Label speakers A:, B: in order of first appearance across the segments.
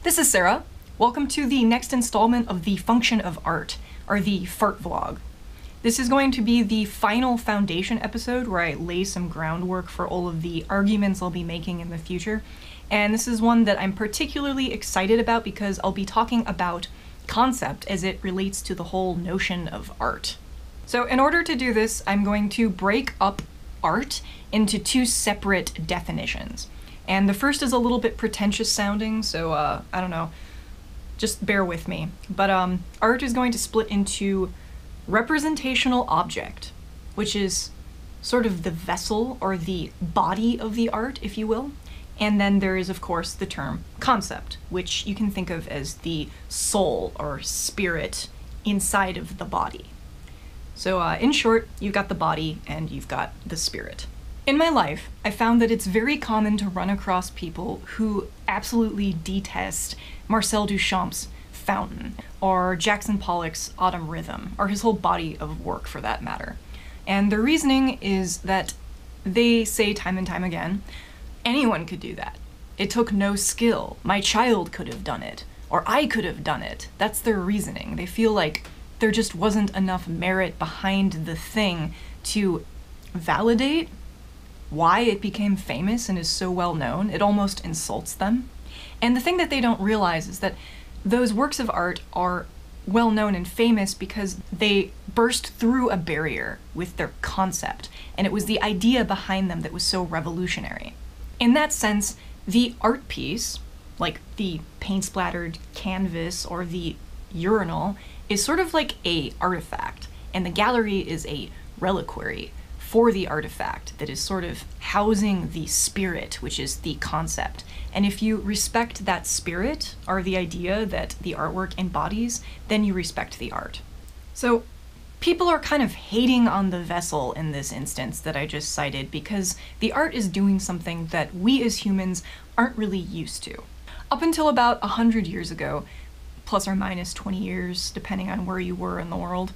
A: This is Sarah. Welcome to the next installment of the Function of Art, or the Fart Vlog. This is going to be the final foundation episode where I lay some groundwork for all of the arguments I'll be making in the future. And this is one that I'm particularly excited about because I'll be talking about concept as it relates to the whole notion of art. So in order to do this, I'm going to break up art into two separate definitions. And the first is a little bit pretentious sounding, so I don't know, just bear with me. But art is going to split into representational object, which is sort of the vessel or the body of the art, if you will. And then there is, of course, the term concept, which you can think of as the soul or spirit inside of the body. So in short, you've got the body and you've got the spirit. In my life, I found that it's very common to run across people who absolutely detest Marcel Duchamp's Fountain, or Jackson Pollock's Autumn Rhythm, or his whole body of work for that matter. And the reasoning is that they say time and time again, anyone could do that. It took no skill. My child could have done it, or I could have done it. That's their reasoning. They feel like there just wasn't enough merit behind the thing to validate why it became famous and is so well known. It almost insults them. And the thing that they don't realize is that those works of art are well known and famous because they burst through a barrier with their concept, and it was the idea behind them that was so revolutionary. In that sense, the art piece, like the paint-splattered canvas or the urinal, is sort of like a artifact, and the gallery is a reliquary for the artifact that is sort of housing the spirit, which is the concept. And if you respect that spirit, or the idea that the artwork embodies, then you respect the art. So people are kind of hating on the vessel in this instance that I just cited because the art is doing something that we as humans aren't really used to. Up until about 100 years ago, plus or minus 20 years, depending on where you were in the world,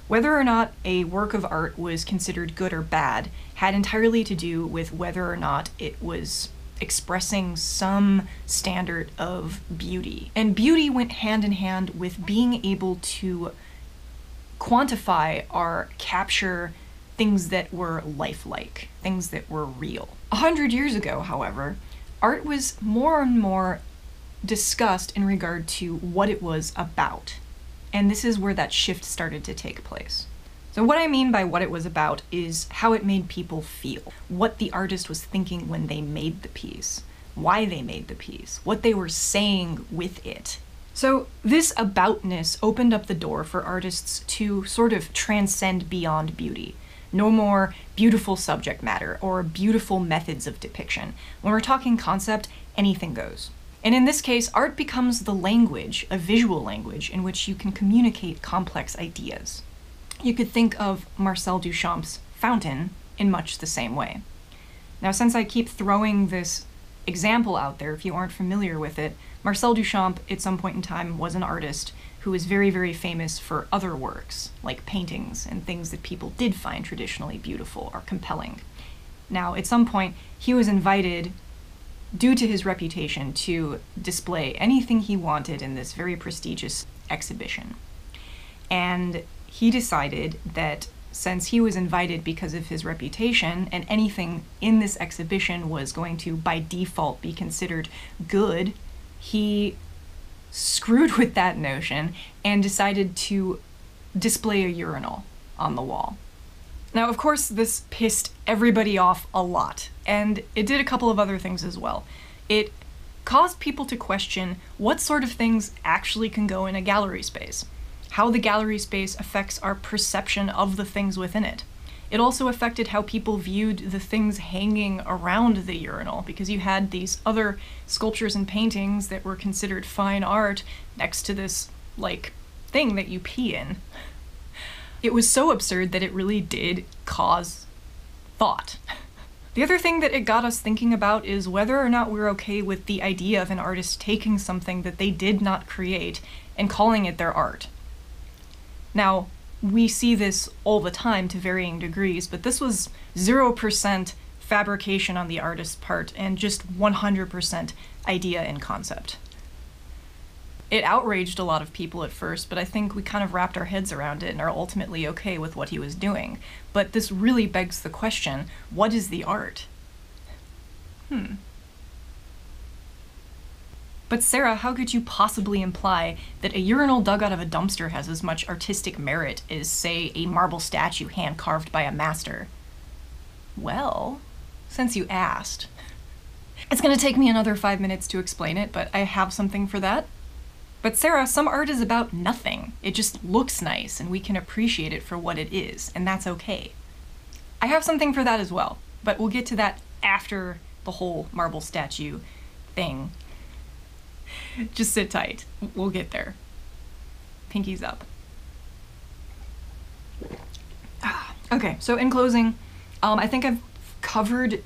A: whether or not a work of art was considered good or bad had entirely to do with whether or not it was expressing some standard of beauty. And beauty went hand in hand with being able to quantify or capture things that were lifelike, things that were real. 100 years ago, however, art was more and more discussed in regard to what it was about. And this is where that shift started to take place. So what I mean by what it was about is how it made people feel, what the artist was thinking when they made the piece, why they made the piece, what they were saying with it. So this aboutness opened up the door for artists to sort of transcend beyond beauty. No more beautiful subject matter or beautiful methods of depiction. When we're talking concept, anything goes. And in this case, art becomes the language, a visual language, in which you can communicate complex ideas. You could think of Marcel Duchamp's Fountain in much the same way. Now, since I keep throwing this example out there, if you aren't familiar with it, Marcel Duchamp at some point in time was an artist who was very, very famous for other works, like paintings and things that people did find traditionally beautiful or compelling. Now, at some point, he was invited, due to his reputation, to display anything he wanted in this very prestigious exhibition. And he decided that since he was invited because of his reputation, and anything in this exhibition was going to, by default, be considered good, he screwed with that notion and decided to display a urinal on the wall. Now, of course, this pissed everybody off a lot, and it did a couple of other things as well. It caused people to question what sort of things actually can go in a gallery space, how the gallery space affects our perception of the things within it. It also affected how people viewed the things hanging around the urinal, because you had these other sculptures and paintings that were considered fine art next to this, like, thing that you pee in. It was so absurd that it really did cause thought. The other thing that it got us thinking about is whether or not we're okay with the idea of an artist taking something that they did not create and calling it their art. Now, we see this all the time to varying degrees, but this was 0% fabrication on the artist's part and just 100% idea and concept. It outraged a lot of people at first, but I think we kind of wrapped our heads around it and are ultimately okay with what he was doing. But this really begs the question, what is the art? But Sarah, how could you possibly imply that a urinal dug out of a dumpster has as much artistic merit as, say, a marble statue hand-carved by a master? Well, since you asked. It's gonna take me another 5 minutes to explain it, but I have something for that. But Sarah, some art is about nothing. It just looks nice, and we can appreciate it for what it is, and that's okay. I have something for that as well, but we'll get to that after the whole marble statue thing. Just sit tight. We'll get there. Pinkies up. Okay, so in closing, I think I've covered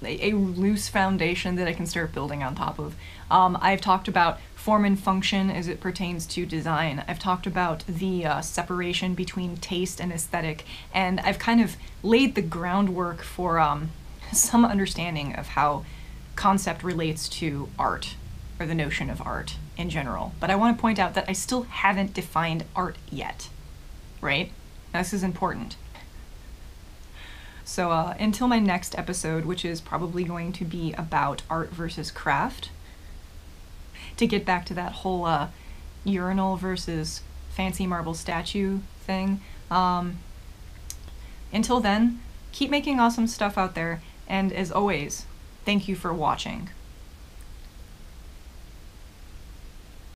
A: a loose foundation that I can start building on top of. I've talked about form and function as it pertains to design. I've talked about the separation between taste and aesthetic, and I've kind of laid the groundwork for some understanding of how concept relates to art, or the notion of art in general. But I want to point out that I still haven't defined art yet, right? This is important. So until my next episode, which is probably going to be about art versus craft, to get back to that whole urinal versus fancy marble statue thing, until then, keep making awesome stuff out there, and as always, thank you for watching.